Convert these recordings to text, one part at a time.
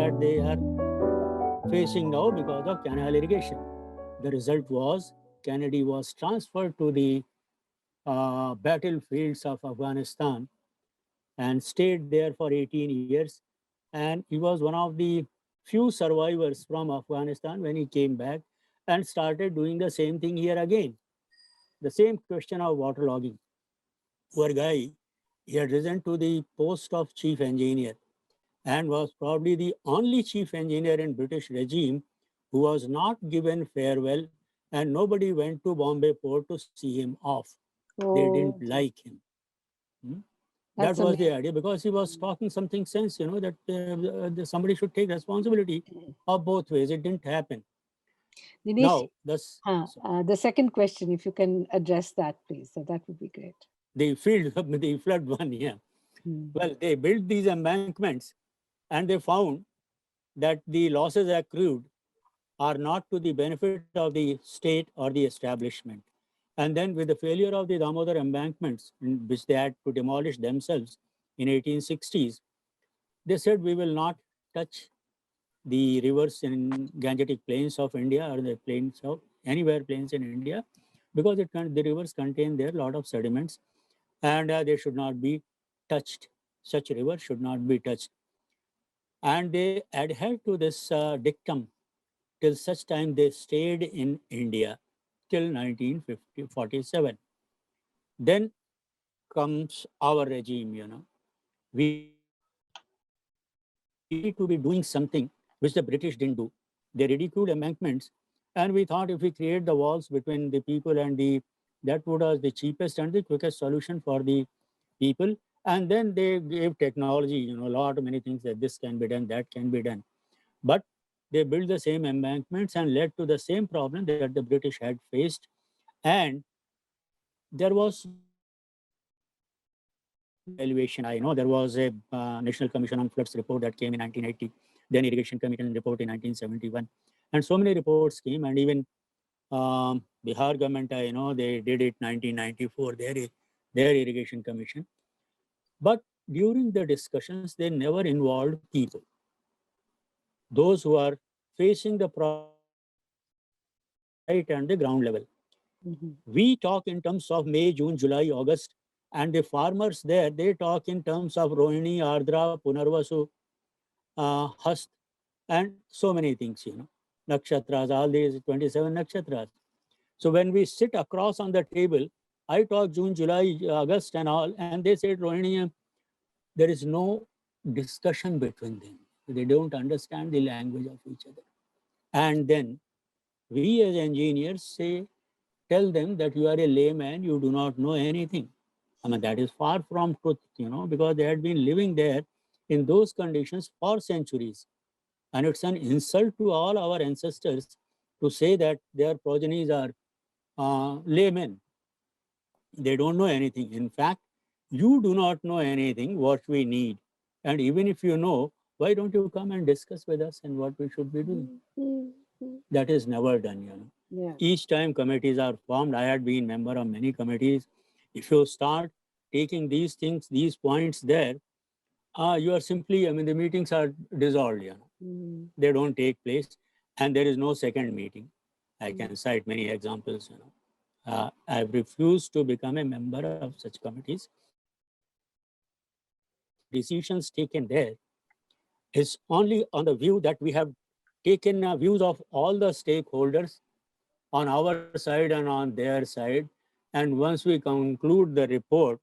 that they are facing now because of canal irrigation. The result was Kennedy was transferred to the battlefields of Afghanistan and stayed there for 18 years. And he was one of the few survivors from Afghanistan when he came back and started doing the same thing here again. The same question of waterlogging. Poor guy, he had risen to the post of chief engineer and was probably the only chief engineer in British regime who was not given farewell, and nobody went to Bombay port to see him off. They didn't Oh, like him. Hmm? That that's was the amazing. idea because he was talking something sense, that somebody should take responsibility of both ways. It didn't happen. Dinesh, Now, this the second question, if you can address that, please. So that would be great. the field, the flood one, yeah. Hmm. Well, they built these embankments and they found that the losses accrued are not to the benefit of the state or the establishment. And then with the failure of the Damodar embankments, which they had to demolish themselves in 1860s, they said we will not touch the rivers in Gangetic plains of India or the plains of anywhere plains in India because the rivers contain there a lot of sediments and they should not be touched. Such rivers should not be touched. And they adhered to this dictum till such time they stayed in India till 1947. Then comes our regime. We need to be doing something which the British didn't do. They ridiculed embankments. And we thought if we create the walls between the people and that would be the cheapest and the quickest solution for the people. And then they gave technology, a lot of many things that this can be done, that can be done. But they built the same embankments and led to the same problem that the British had faced. And there was no evaluation. I know there was a National Commission on Floods report that came in 1980, then Irrigation Commission report in 1971. And so many reports came, and even Bihar government, I know they did it 1994, their Irrigation Commission. But during the discussions, they never involved people, those who are facing the problem right and the ground level. Mhm. We talk in terms of May, June, July, August, and the farmers there, they talk in terms of Rohini, Ardra, Punarvasu, Hast, and so many things. Nakshatras, all these 27 nakshatras. So when we sit across on the table, I talk June, July, August, and all, and they said Rohini, there is no discussion between them. They don't understand the language of each other. And then we as engineers tell them that you are a layman, you do not know anything. I mean, that is far from truth, because they had been living there in those conditions for centuries. And it's an insult to all our ancestors to say that their progenies are laymen. They don't know anything. In fact, you do not know anything what we need. And even if you know, why don't you come and discuss with us and what we should be doing? Mhm. That is never done. Yeah. Each time committees are formed, I had been member of many committees. If you start taking these things, these points there, you are simply, I mean, the meetings are dissolved. Mhm. They don't take place, and there is no second meeting. I Mhm. can cite many examples. I've refused to become a member of such committees because the decisions taken there is only on the view that we have taken views of all the stakeholders on our side and on their side. And once we conclude the report,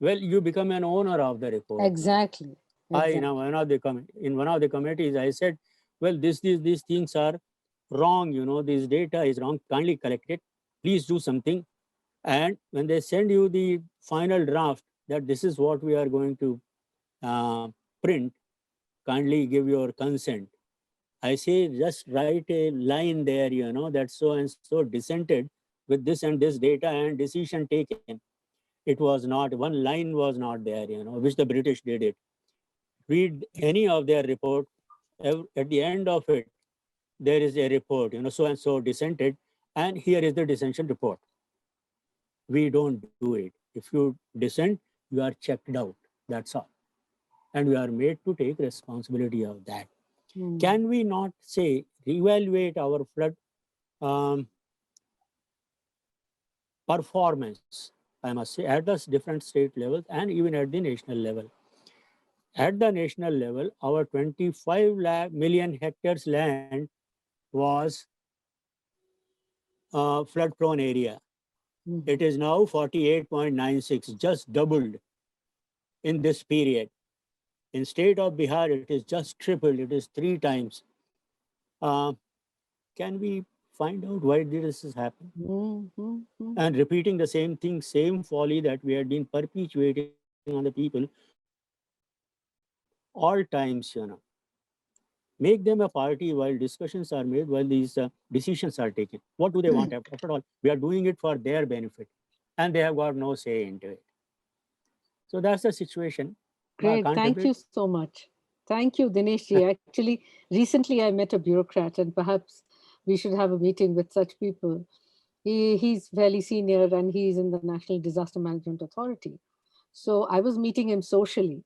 well, you become an owner of the report. Exactly. I Exactly. in one of the committees, I said, well, these things are wrong. This data is wrong. Kindly collect it. Please do something. And when they send you the final draft that this is what we are going to uh, print, kindly give your consent. I say just write a line there, that so and so dissented with this and this data and decision taken. It was not, one line was not there, which the British did it. Read any of their report. At the end of it, there is a report, so and so dissented, and here is the dissension report. We don't do it. If you dissent, you are checked out. That's all. And we are made to take responsibility of that. Can we not say, reevaluate our flood performance, I must say, at the different state levels and even at the national level? At the national level, our 25 million hectares land was flood prone area. It is now 48.96, just doubled in this period. In state of Bihar, it is just tripled, it is 3 times. Can we find out why this has happened? And repeating the same thing, same folly that we had been perpetuating on the people all times, Make them a party while discussions are made, while these decisions are taken. What do they want? After all, we are doing it for their benefit, and they have got no say into it. So that's the situation. Great. Thank you so much. Thank you, Dineshji. Actually, recently I met a bureaucrat, and perhaps we should have a meeting with such people. He's fairly senior, and he's in the National Disaster Management Authority. So I was meeting him socially.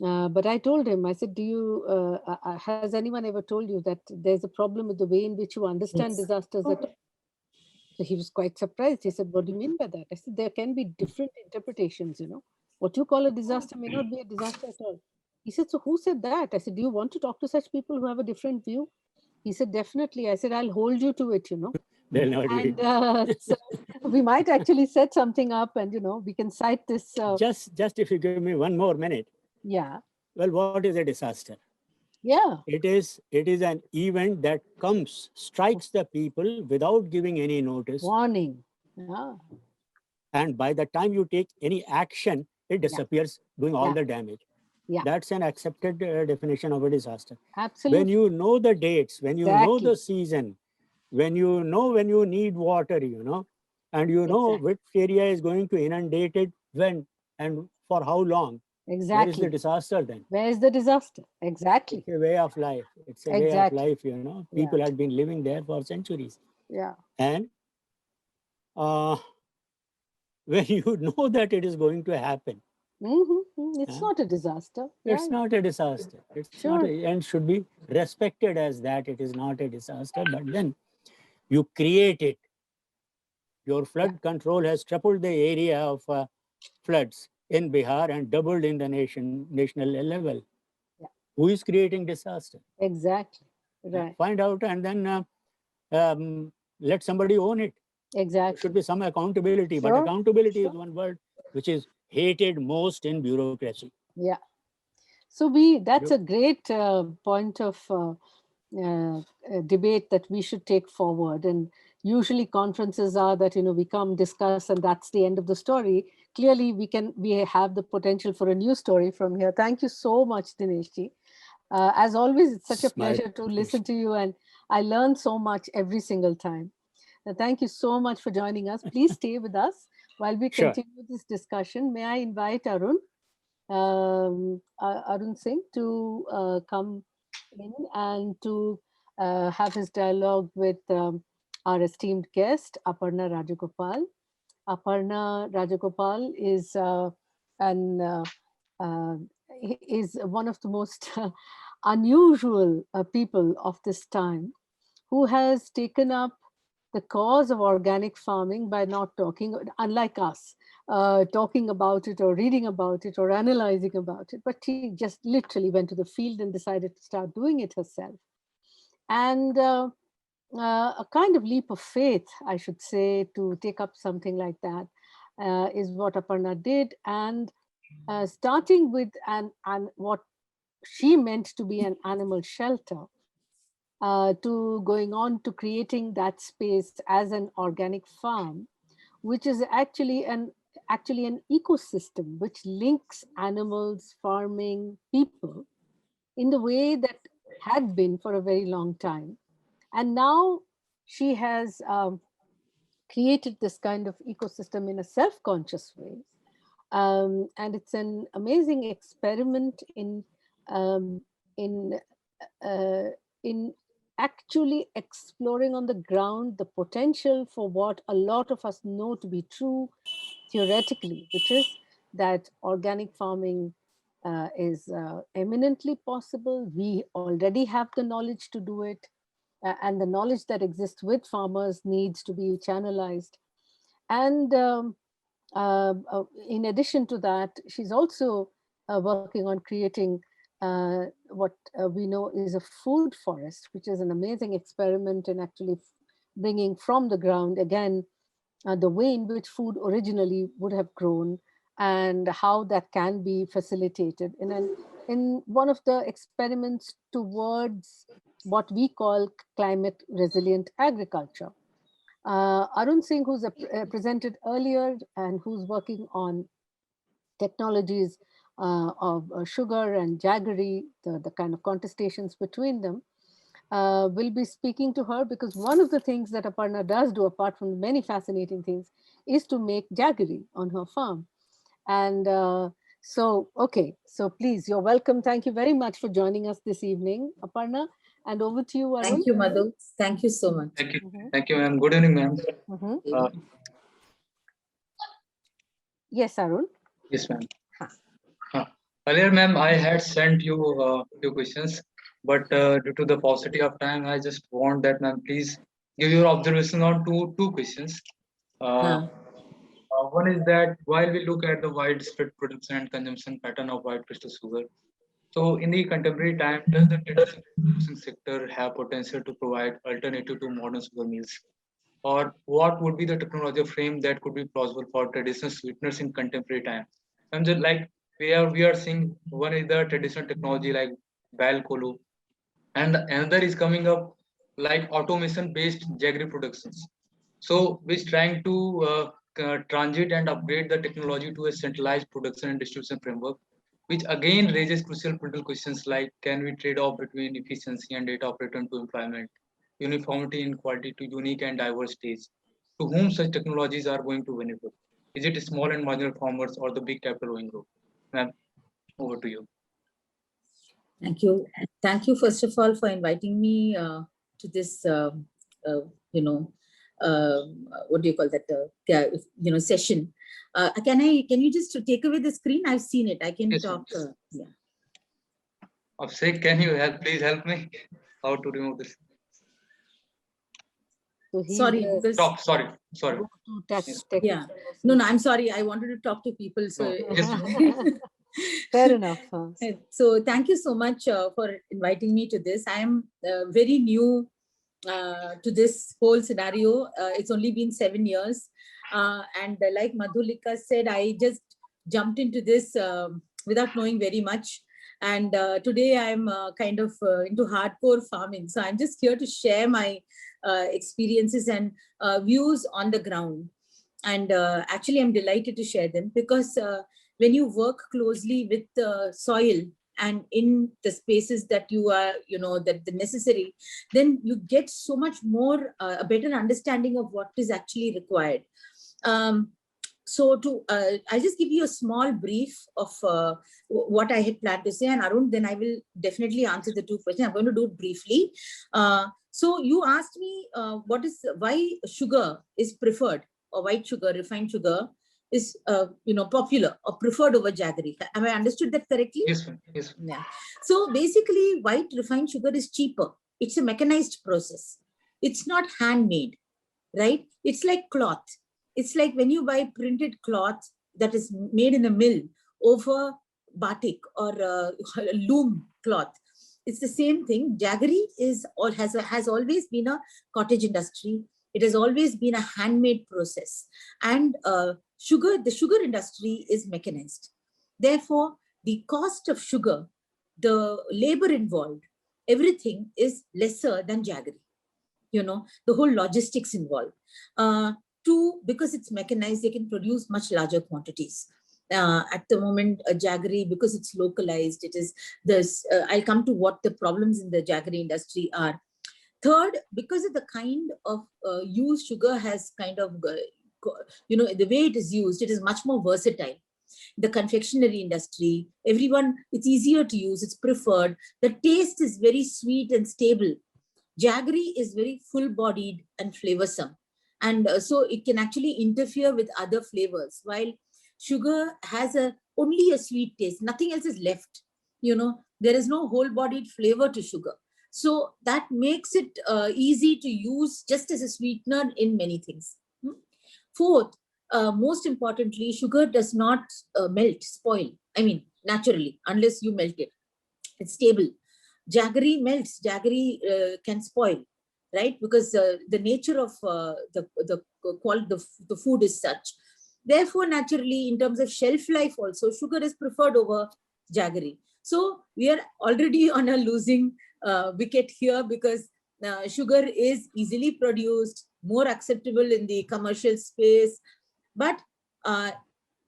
But I told him, I said, has anyone ever told you that there's a problem with the way in which you understand disasters at all? So he was quite surprised. He said, what do you mean by that? I said, there can be different interpretations, What you call a disaster may not be a disaster at all. He said, so who said that? I said, do you want to talk to such people who have a different view? He said, definitely. I said, I'll hold you to it, They'll not And so we might actually set something up and, we can cite this. Just if you give me one more minute. Yeah. Well, what is a disaster? Yeah. It is an event that strikes the people without giving any notice. Warning. Yeah. And by the time you take any action, it disappears, doing all the damage. Yeah. That's an accepted definition of a disaster. Absolutely. When you know the dates, when you know the season, when you know when you need water, and you know which area is going to inundate it, when and for how long. Exactly. Where is the disaster then? Where is the disaster? Exactly. It's a way of life. It's a way of life, People had been living there for centuries. Yeah. And when you know that it is going to happen, it's not a disaster. It's not a disaster. It's not and should be respected as that. It is not a disaster, but then you create it. Your flood control has tripled the area of floods in Bihar and doubled in the national level. Who is creating disaster? Exactly. Right. Find out and then let somebody own it. Exactly. There should be some accountability, but accountability is one word which is hated most in bureaucracy. Yeah. So that's a great point of debate that we should take forward. And usually conferences are that, we come, discuss, and that's the end of the story. Clearly, we have the potential for a new story from here. Thank you so much, Dineshji. As always, it's such a pleasure to listen to you, and I learn so much every single time. Thank you so much for joining us. Please stay with us while we continue this discussion. May I invite Arun Singh to come in and to have his dialogue with our esteemed guest, Aparna Rajagopal. Aparna Rajagopal is is one of the most unusual people of this time, who has taken up the cause of organic farming by not talking, unlike us, talking about it or reading about it or analyzing about it, but she just literally went to the field and decided to start doing it herself. And a kind of leap of faith, I should say, to take up something like that is what Aparna did. And starting with what she meant to be an animal shelter, to going on to creating that space as an organic farm, which is actually an ecosystem which links animals, farming, people in the way that had been for a very long time. And now she has created this kind of ecosystem in a self-conscious way. And it's an amazing experiment in actually exploring on the ground the potential for what a lot of us know to be true theoretically, which is that organic farming is eminently possible. We already have the knowledge to do it, and the knowledge that exists with farmers needs to be channelized. And in addition to that, she's also working on creating what we know is a food forest, which is an amazing experiment in actually bringing from the ground again the way in which food originally would have grown and how that can be facilitated in one of the experiments towards what we call climate resilient agriculture. Arun Singh, who's presented earlier and who's working on technologies of sugar and jaggery, the kind of contestations between them, will be speaking to her, because one of the things that Aparna does do, apart from many fascinating things, is to make jaggery on her farm. And okay, so please, you're welcome. Thank you very much for joining us this evening, Aparna. And over to you, Arun. Thank you, Madhu. Thank you so much. Thank you. Thank you, ma'am. Good evening, ma'am. Yes, Arun. Yes, ma'am. Earlier, ma'am, I had sent you a few questions, but due to the paucity of time, I just want that, ma'am, please give your observation on two questions. One is that while we look at the widespread production and consumption pattern of white crystal sugar, so in the contemporary time, does the traditional producing sector have potential to provide alternative to modern sugar mills? Or what would be the technology frame that could be plausible for traditional sweeteners in contemporary time? And just like we are seeing, one is the traditional technology like Bal Kolu, and another is coming up like automation based jaggery productions. So which trying to transit and upgrade the technology to a centralized production and distribution framework, which again raises crucial political questions like, can we trade off between efficiency and data return to employment, uniformity in quality to unique and diverse states, to whom such technologies are going to benefit? Is it small and marginal farmers or the big capital owing group? Ma'am, over to you. Thank you. Thank you, first of all, for inviting me to this, what do you call that, session. Can you just take away the screen? I've seen it. I can Yes, talk. yeah. Abhishek, can you please help me how to remove this? So sorry, because stop. Sorry. Yes. Yeah. No, I'm sorry. I wanted to talk to people. So no. Yes. Fair enough. So thank you so much for inviting me to this. I am very new to this whole scenario. It's only been 7 years. And like Madhulika said, I just jumped into this without knowing very much. And today I'm kind of into hardcore farming. So I'm just here to share my experiences and views on the ground. And actually, I'm delighted to share them because when you work closely with the soil and in the spaces that you are, that the necessary, then you get so much more, a better understanding of what is actually required. So I'll just give you a small brief of what I had planned to say, and Arun, then I will definitely answer the 2 questions. I'm going to do it briefly. So you asked me why sugar is preferred, or white sugar, refined sugar is popular or preferred over jaggery. Have I understood that correctly? Yes, ma'am. Yes. Yeah. So basically, white refined sugar is cheaper. It's a mechanized process. It's not handmade, right? It's like cloth. It's like when you buy printed cloth that is made in a mill over batik or loom cloth. It's the same thing. Jaggery has always been a cottage industry. It has always been a handmade process. And the sugar industry is mechanized. Therefore, the cost of sugar, the labor involved, everything is lesser than jaggery. The whole logistics involved. Because it's mechanized, they can produce much larger quantities. At the moment, jaggery, because it's localized, it is this. I'll come to what the problems in the jaggery industry are. Third, because of the kind of used sugar has kind of, the way it is used, it is much more versatile. The confectionery industry, it's easier to use, it's preferred. The taste is very sweet and stable. Jaggery is very full-bodied and flavorsome. And so it can actually interfere with other flavors, while sugar has a only a sweet taste. Nothing else is left. There is no whole-bodied flavor to sugar. So that makes it easy to use just as a sweetener in many things. Fourth, most importantly, sugar does not melt, spoil. I mean, naturally, unless you melt it. It's stable. Jaggery melts. Jaggery can spoil, right? Because the nature of the food is such. Therefore, naturally, in terms of shelf life also, sugar is preferred over jaggery. So we are already on a losing wicket here, because sugar is easily produced, more acceptable in the commercial space. But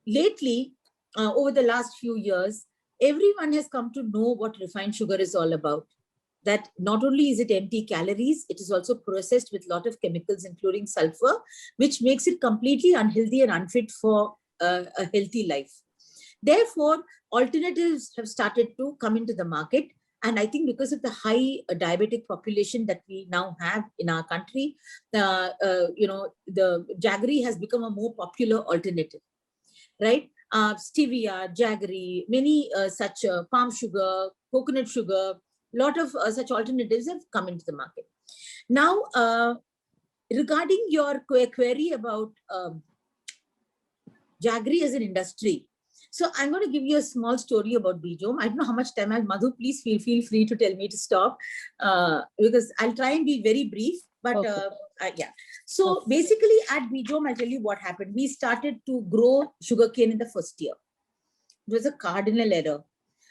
lately, over the last few years, everyone has come to know what refined sugar is all about. That not only is it empty calories, it is also processed with a lot of chemicals, including sulfur, which makes it completely unhealthy and unfit for a healthy life. Therefore, alternatives have started to come into the market. And I think because of the high diabetic population that we now have in our country, the jaggery has become a more popular alternative, right? Stevia, jaggery, many such palm sugar, coconut sugar, lot of such alternatives have come into the market. Now, regarding your query about jaggery as an industry, so I'm going to give you a small story about Bijom. I don't know how much time I have. Madhu, please feel free to tell me to stop, because I'll try and be very brief. But okay. yeah. So basically at Bijom, I'll tell you what happened. We started to grow sugarcane in the first year. It was a cardinal error.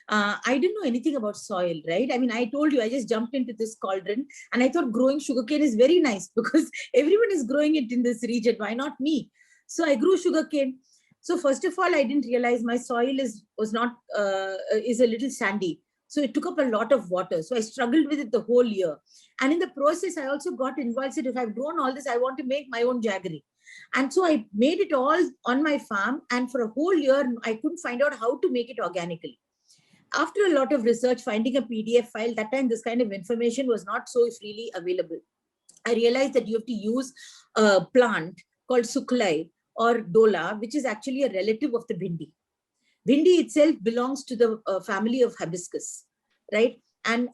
I didn't know anything about soil, right? I mean, I told you, I just jumped into this cauldron and I thought growing sugarcane is very nice because everyone is growing it in this region. Why not me? So I grew sugarcane. So first of all, I didn't realize my soil is a little sandy. So it took up a lot of water. So I struggled with it the whole year. And in the process, I also got involved. Said, if I've grown all this, I want to make my own jaggery. And so I made it all on my farm. And for a whole year, I couldn't find out how to make it organically. After a lot of research, finding a PDF file, that time this kind of information was not so freely available. I realized that you have to use a plant called suklai or dola, which is actually a relative of the bhindi. Bhindi itself belongs to the family of hibiscus, right? And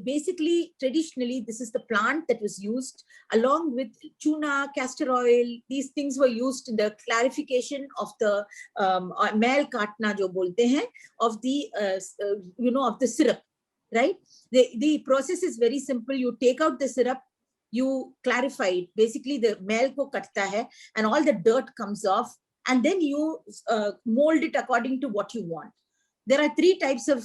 basically, traditionally, this is the plant that was used along with tuna, castor oil. These things were used in the clarification of the mail katna jo bolte hain, of the of the syrup, right? The process is very simple. You take out the syrup, you clarify it. Basically, the mail ko katta hai, and all the dirt comes off, and then you mold it according to what you want. There are three types of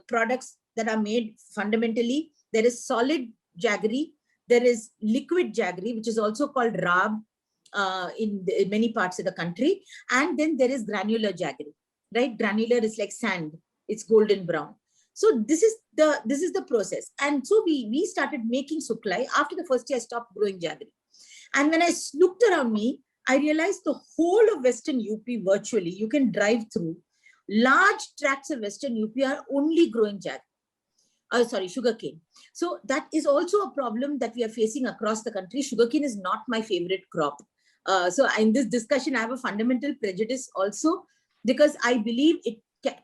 products that are made fundamentally. There is solid jaggery, there is liquid jaggery, which is also called raab in many parts of the country, and then there is granular jaggery, right? Granular is like sand, it's golden brown. So this is the process. And so we started making suklai. After the first year, I stopped growing jaggery. And when I looked around me, I realized the whole of Western UP virtually, you can drive through, large tracts of Western UP are only growing sugarcane. So that is also a problem that we are facing across the country. Sugarcane is not my favorite crop. So in this discussion, I have a fundamental prejudice also, because I believe it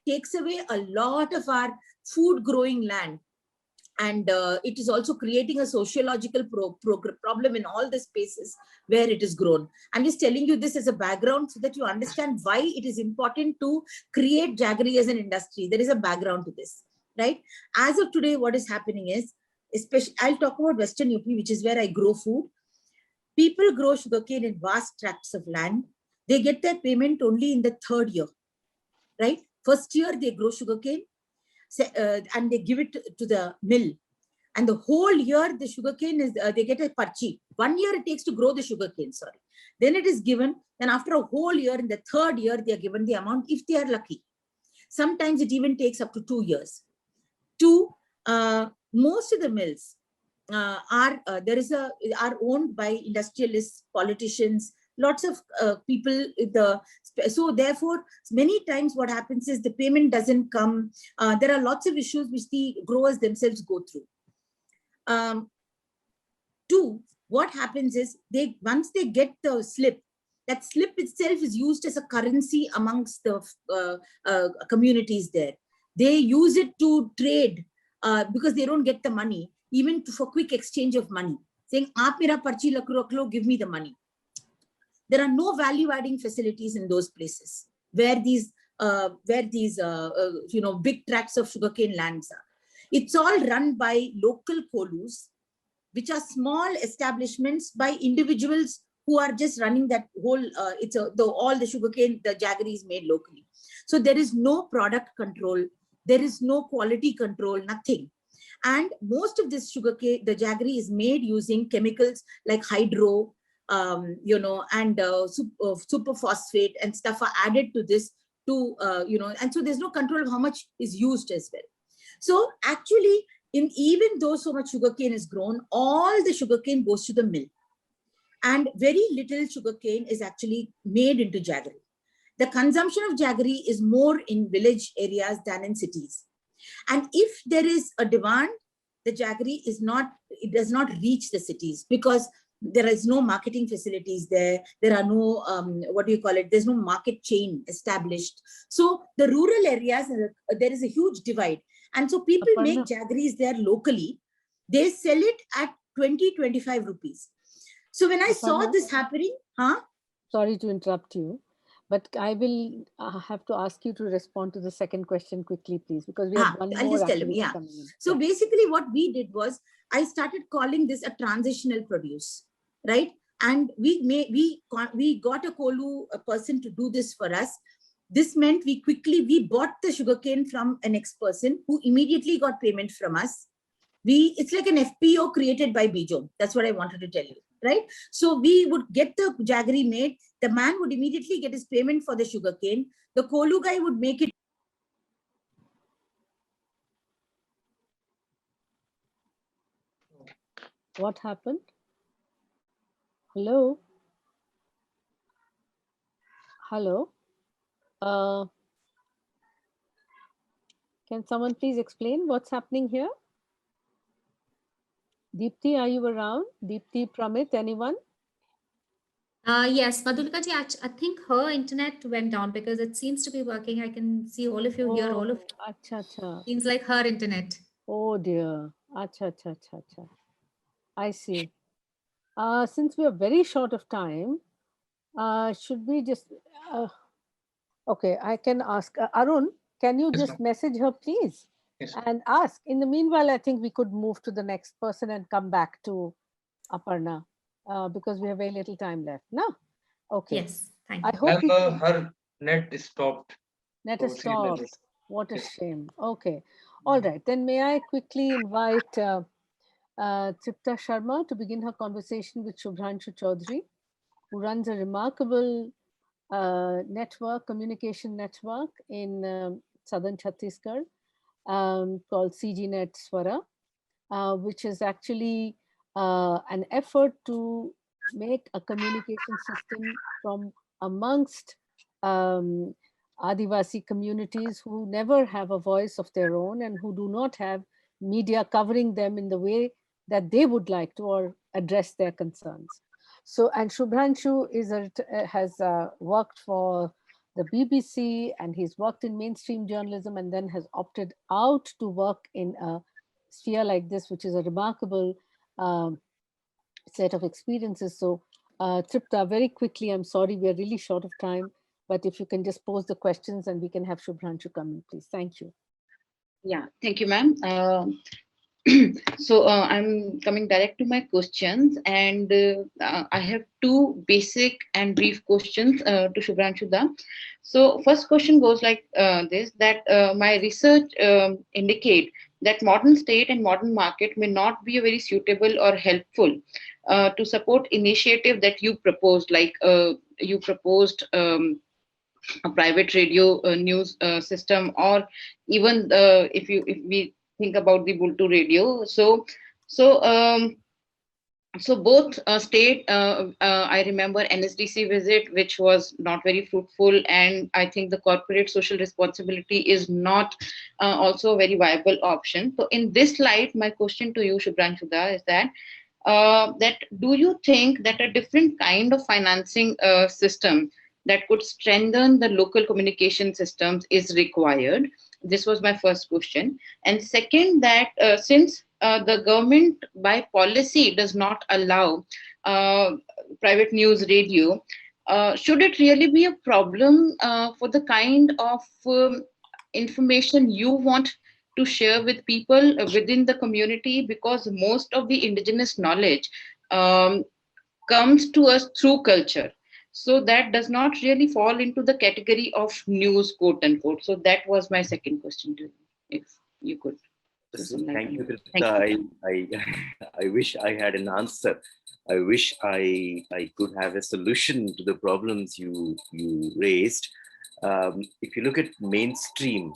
takes away a lot of our food growing land. And it is also creating a sociological problem in all the spaces where it is grown. I'm just telling you this as a background so that you understand why it is important to create jaggery as an industry. There is a background to this, right? As of today, what is happening is, especially, I'll talk about Western UP, which is where I grow food. People grow sugarcane in vast tracts of land. They get their payment only in the third year, right? First year, they grow sugarcane. And they give it to the mill, and the whole year the sugarcane is they get a parchi. 1 year it takes to grow the sugarcane, then it is given. Then after a whole year, in the third year, they are given the amount if they are lucky. Sometimes it even takes up to 2 years. Most of the mills are owned by industrialists, politicians, lots of people. So therefore, many times what happens is the payment doesn't come. There are lots of issues which the growers themselves go through. What happens is, once they get the slip That slip itself is used as a currency amongst the communities there. They use it to trade because they don't get the money, even for quick exchange of money, saying, "Aap mera parchi rakh lo, give me the money." There are no value-adding facilities in those places where these big tracts of sugarcane lands are. It's all run by local kolus, which are small establishments by individuals who are just running that whole. All the sugarcane, the jaggery is made locally. So there is no product control, there is no quality control, nothing. And most of this sugarcane, the jaggery, is made using chemicals like hydro, and superphosphate and stuff are added to this and so there's no control of how much is used as well. So actually, even though so much sugarcane is grown, all the sugarcane goes to the mill, and very little sugarcane is actually made into jaggery. The consumption of jaggery is more in village areas than in cities. And if there is a demand, the jaggery does not reach the cities because there is no marketing facilities there. There are no, there's no market chain established. So the rural areas, there is a huge divide. And so people make jaggeries there locally. They sell it at 20-25 rupees. So when I saw this happening, Sorry to interrupt you, but I will have to ask you to respond to the second question quickly, please, because we have one I'll more just tell him, coming in. So basically what we did was, I started calling this a transitional produce, right? And we got a Kolu person to do this for us. This meant we bought the sugarcane from an ex-person who immediately got payment from us. It's like an FPO created by Bijom. That's what I wanted to tell you, right? So we would get the jaggery made. The man would immediately get his payment for the sugarcane. The Kolu guy would make it. What happened? Hello? Hello? Can someone please explain what's happening here? Deepti, are you around? Deepti, Pramit, anyone? Yes, Madhulika ji, I think her internet went down because it seems to be working. I can see all of you here, all of you. Acha, acha. Seems like her internet. Oh dear. Acha, acha, acha, acha. I see. Since we are very short of time, should we just... okay, I can ask. Arun, can you just message her, please? Yes. And ask. In the meanwhile, I think we could move to the next person and come back to Aparna because we have very little time left. No? Okay. Yes, thank you. I hope her net is stopped. Net So is she stopped. left. What a Yes. shame. Okay. All right. Then may I quickly invite Tripta Sharma to begin her conversation with Shubhranshu Chaudhary, who runs a remarkable communication network in southern Chhattisgarh called CGNet Swara, which is actually an effort to make a communication system from amongst Adivasi communities who never have a voice of their own and who do not have media covering them in the way that they would like to or address their concerns. So, and Shubhranshu has worked for the BBC, and he's worked in mainstream journalism and then has opted out to work in a sphere like this, which is a remarkable set of experiences. So Tripta, very quickly, I'm sorry, we are really short of time, but if you can just pose the questions and we can have Shubhranshu come in, please. Thank you. Yeah, thank you, ma'am. So I'm coming direct to my questions, and I have two basic and brief questions to Shubhranshu da. So first question goes like this, that my research indicate that modern state and modern market may not be very suitable or helpful to support initiative that you proposed, like you proposed a private radio news system, or even if we think about the Bultu radio. So both state, I remember NSDC visit, which was not very fruitful, and I think the corporate social responsibility is not also a very viable option. So in this light, my question to you, Shubhranshu da, is that that do you think that a different kind of financing system that could strengthen the local communication systems is required? This was my first question. And second, that since the government by policy does not allow uh, private news radio, should it really be a problem for the kind of information you want to share with people within the community? Because most of the indigenous knowledge um, comes to us through culture. So that does not really fall into the category of news, quote unquote. So that was my second question to you, if you could throw So some light thank on you, it. Krishna. Thank you. I wish I had an answer. I wish I could have a solution to the problems you raised. If you look at mainstream,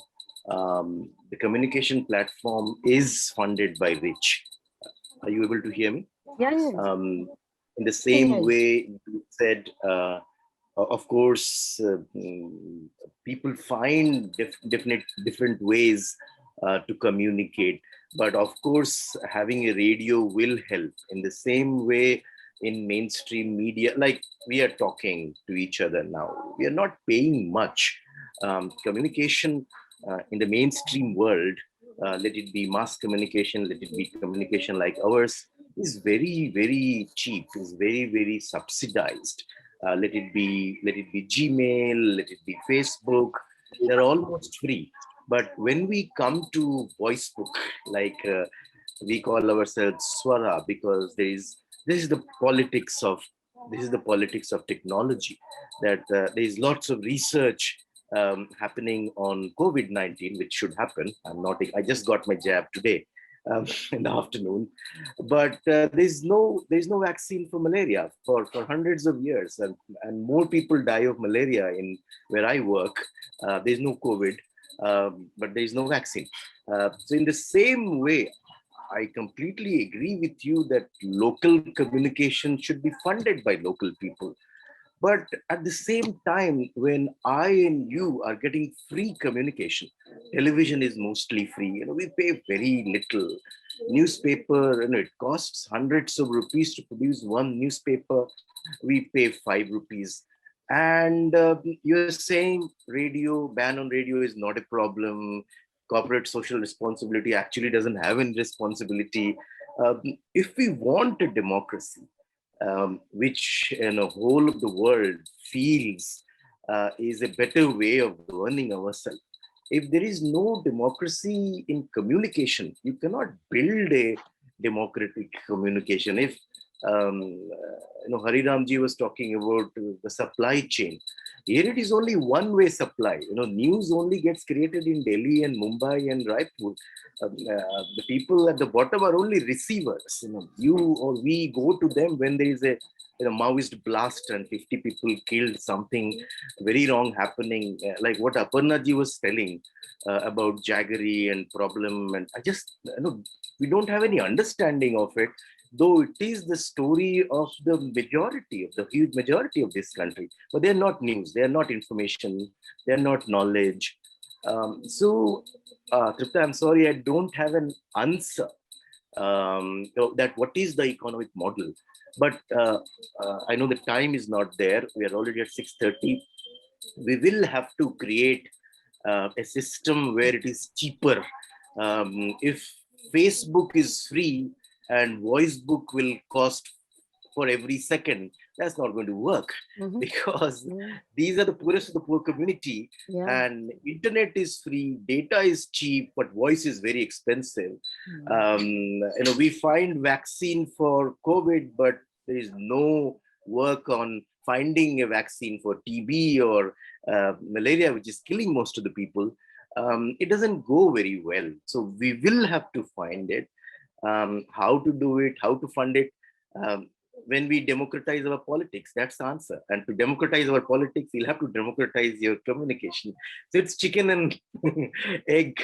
the communication platform is funded by rich. Are you able to hear me? Yes. In the same Yes. way you said, of course, people find different ways to communicate. But of course, having a radio will help. In the same way, in mainstream media, like we are talking to each other now, we are not paying much. Communication in the mainstream world, let it be mass communication, let it be communication like ours, is very, very cheap, is very, very subsidized. Let it be Gmail, let it be Facebook, they're almost free. But when we come to voicebook, like we call ourselves Swara, because this is the politics of technology. That there is lots of research happening on COVID-19, which should happen. I just got my jab today in the afternoon, but there's no vaccine for malaria for hundreds of years, and more people die of malaria in where I work. There's no COVID, but there's no vaccine. So in the same way, I completely agree with you that local communication should be funded by local people. But at the same time, when I and you are getting free communication, television is mostly free. We pay very little. Newspaper, it costs hundreds of rupees to produce one newspaper. We pay 5 rupees. And you're saying ban on radio is not a problem. Corporate social responsibility actually doesn't have any responsibility. If we want a democracy, which in the whole of the world feels is a better way of governing ourselves. If there is no democracy in communication, you cannot build a democratic communication. If Hariramji was talking about the supply chain. Here it is only one-way supply. News only gets created in Delhi and Mumbai and Raipur. The people at the bottom are only receivers. You or we go to them when there is a Maoist blast and 50 people killed, something very wrong happening, like what Aparna ji was telling about Jaggery and problem. And we don't have any understanding of it, though it is the story of the huge majority of this country. But they're not news, they're not information, they're not knowledge. Tripta, I'm sorry, I don't have an answer that what is the economic model. But I know the time is not there. We are already at 6:30. We will have to create a system where it is cheaper. If Facebook is free and VoiceBook will cost for every second, that's not going to work, because these are the poorest of the poor community. Yeah. And internet is free, data is cheap, but voice is very expensive. We find vaccine for COVID, but there is no work on finding a vaccine for TB or malaria, which is killing most of the people. It doesn't go very well. So we will have to find it, how to do it, how to fund it. When we democratize our politics, that's the answer. And to democratize our politics, you'll have to democratize your communication. So it's chicken and egg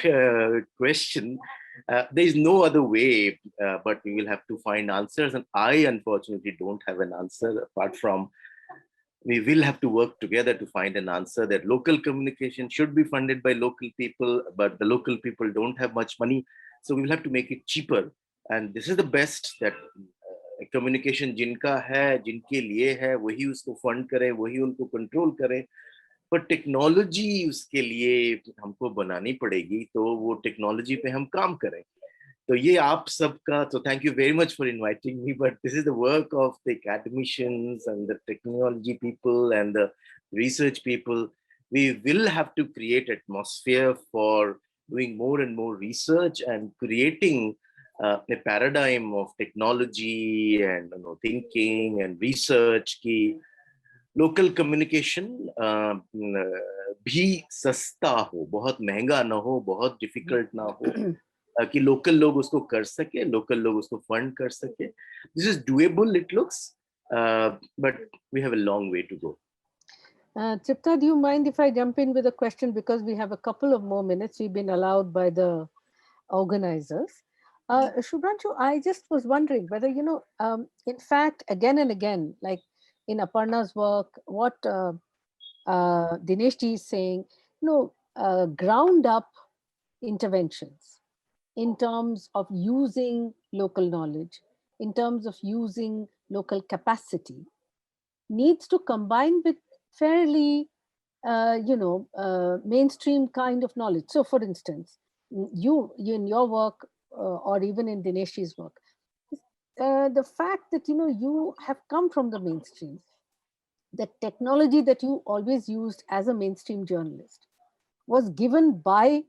question. There is no other way, but we will have to find answers. And I, unfortunately, don't have an answer apart from we will have to work together to find an answer that local communication should be funded by local people, but the local people don't have much money. So we will have to make it cheaper. And this is the best that communication जिनका है, जिनके लिए है, वही उसको fund करें, वही उनको कंट्रोल करें। पर टेक्नोलॉजी उसके लिए हमको बनानी पड़ेगी, तो वो टेक्नोलॉजी पे हम काम करें। तो ये आप सबका, तो thank you very much for inviting me, but this is the work of the academicians and the technology people and the research people. We will have to create atmosphere for doing more and more research and creating a paradigm of technology and thinking and research ki local communication भी सस्ता हो, बहुत महंगा ना हो, बहुत difficult ना हो, कि लोकल लोग उसको कर सके, लोकल लोग उसको फंड कर सके. This is doable, it looks, but we have a long way to go. Tripta, do you mind if I jump in with a question, because we have a couple of more minutes we've been allowed by the organizers. Shubhranshu, I just was wondering whether, in fact, again and again, like in Aparna's work, what Dinesh ji is saying, ground up interventions in terms of using local knowledge, in terms of using local capacity, needs to combine with fairly, mainstream kind of knowledge. So, for instance, you in your work, or even in Dinesh's work, the fact that you have come from the mainstream, the technology that you always used as a mainstream journalist was given by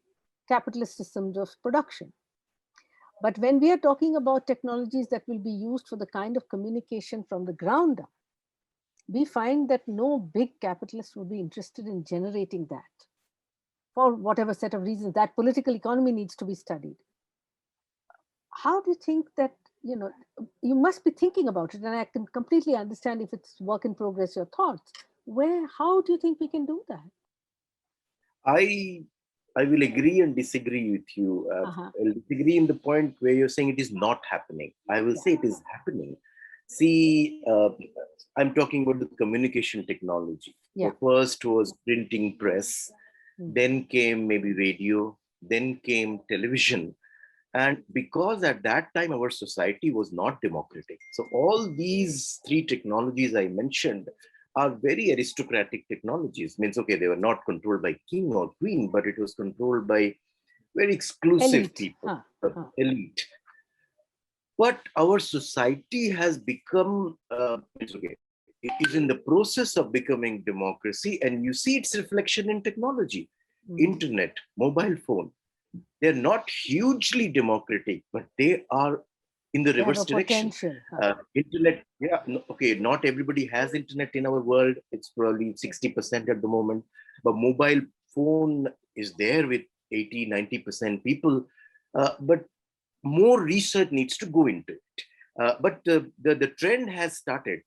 capitalist systems of production. But when we are talking about technologies that will be used for the kind of communication from the ground up, we find that no big capitalist would be interested in generating that, for whatever set of reasons. That political economy needs to be studied. How do you think that, you must be thinking about it, and I can completely understand if it's work in progress, your thoughts. How do you think we can do that? I will agree and disagree with you. I'll disagree in the point where you're saying it is not happening. I will say it is happening. See, I'm talking about the communication technology. Yeah. The first was printing press, then came maybe radio, then came television. And because at that time our society was not democratic. So all these three technologies I mentioned are very aristocratic technologies. Means, okay, they were not controlled by king or queen, but it was controlled by very exclusive Elite. people, elite. But our society has become, it is in the process of becoming democracy, and you see its reflection in technology, internet, mobile phone. They're not hugely democratic, but they are in the reverse direction. Internet, okay, not everybody has internet in our world. It's probably 60% at the moment, but mobile phone is there with 80, 90% people. But more research needs to go into it. But the trend has started.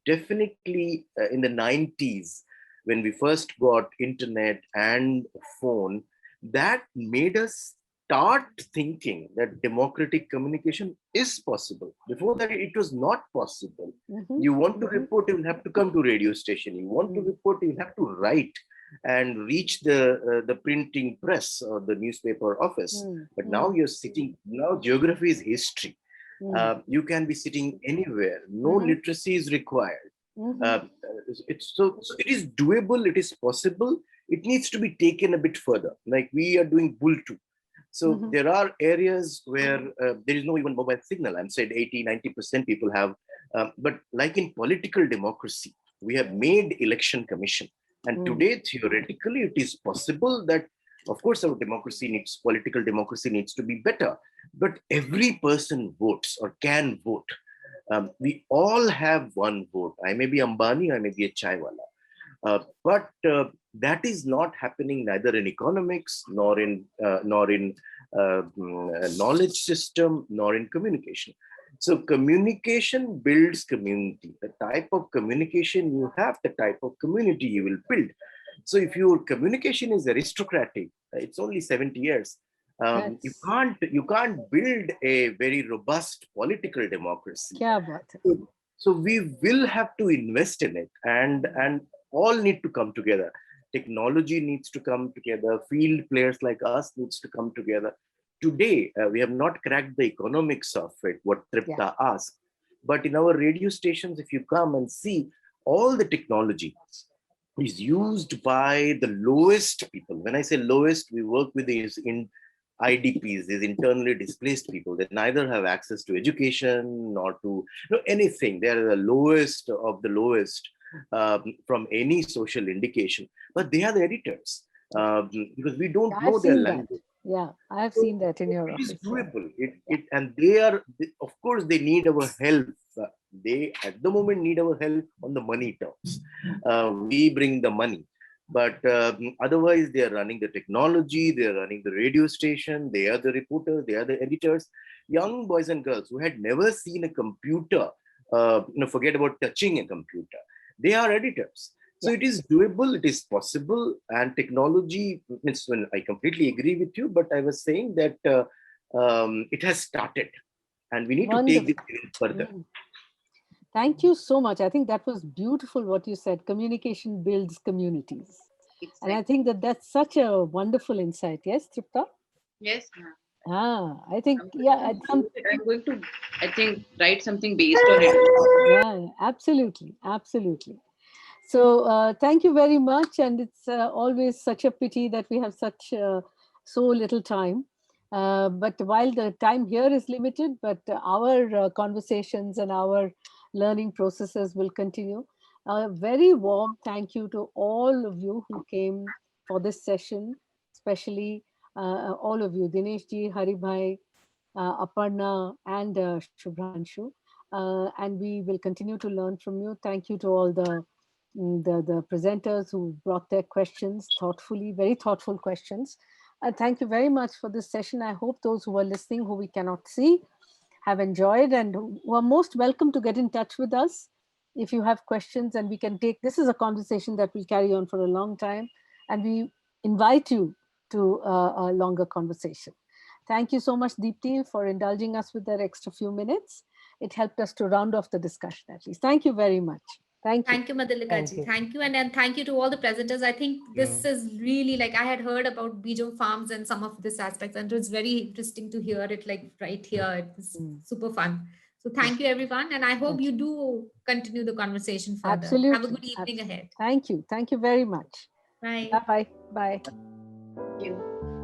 Definitely in the 90s, when we first got internet and phone, that made us start thinking that democratic communication is possible. Before that, it was not possible. You want to report, you will have to come to radio station. You want to report, you have to write and reach the printing press or the newspaper office. But now you're sitting, now geography is history. You can be sitting anywhere. No literacy is required. So it is doable, it is possible. It needs to be taken a bit further. Like we are doing Bultu. So there are areas where there is no even mobile signal. I'm saying 80, 90% people have. But like in political democracy, we have made election commission. And today, theoretically, it is possible that, of course, our political democracy needs to be better. But every person votes or can vote. We all have one vote. I may be Ambani, I may be a chaiwala. But that is not happening neither in economics, nor in knowledge system, nor in communication. So communication builds community. The type of communication you have, the type of community you will build. So if your communication is aristocratic, it's only 70 years. You can't build a very robust political democracy. So we will have to invest in it, and all need to come together. Technology needs to come together. Field players like us needs to come together. Today, we have not cracked the economics of it, what Tripta asked. But in our radio stations, if you come and see, all the technology is used by the lowest people. When I say lowest, we work with these in IDPs, these internally displaced people. They neither have access to education nor to anything. They are the lowest of the lowest from any social indication. But they are the editors because we don't know their language. Yeah, I have seen that in your It office. is doable. And they are, of course, they need our help. They at the moment need our help on the money terms. We bring the money, but otherwise they are running the technology, they are running the radio station, they are the reporters, they are the editors. Young boys and girls who had never seen a computer, forget about touching a computer. They are editors. So it is doable, it is possible, and technology, when I completely agree with you, but I was saying that it has started and we need to take this even further. Thank you so much. I think that was beautiful what you said. Communication builds communities. Exactly. And I think that that's such a wonderful insight. Yes, Tripta? Yes. I think, I'm going to, I think, write something based on it. Yeah, absolutely. Absolutely. So thank you very much. And it's always such a pity that we have so little time. But while the time here is limited, but our conversations and our learning processes will continue. A very warm thank you to all of you who came for this session, especially all of you, Dinesh ji, Haribhai, Aparna, and Shubhranshu. And we will continue to learn from you. Thank you to all the presenters who brought their questions thoughtfully, very thoughtful questions. Thank you very much for this session. I hope those who are listening, who we cannot see, have enjoyed and who are most welcome to get in touch with us if you have questions, and we can take, this is a conversation that will carry on for a long time, and we invite you to a longer conversation. Thank you so much, Deepti, for indulging us with that extra few minutes. It helped us to round off the discussion at least. Thank you very much. Thank you. Thank you, Madhulika ji. Thank you. And thank you to all the presenters. I think this is really, like, I had heard about Bijom Farms and some of this aspects, and it was very interesting to hear it like right here. It was super fun. So thank you, everyone. And I hope you do continue the conversation further. Absolutely. Have a good evening ahead. Thank you. Thank you very much. Bye. Bye-bye. Bye. Thank you.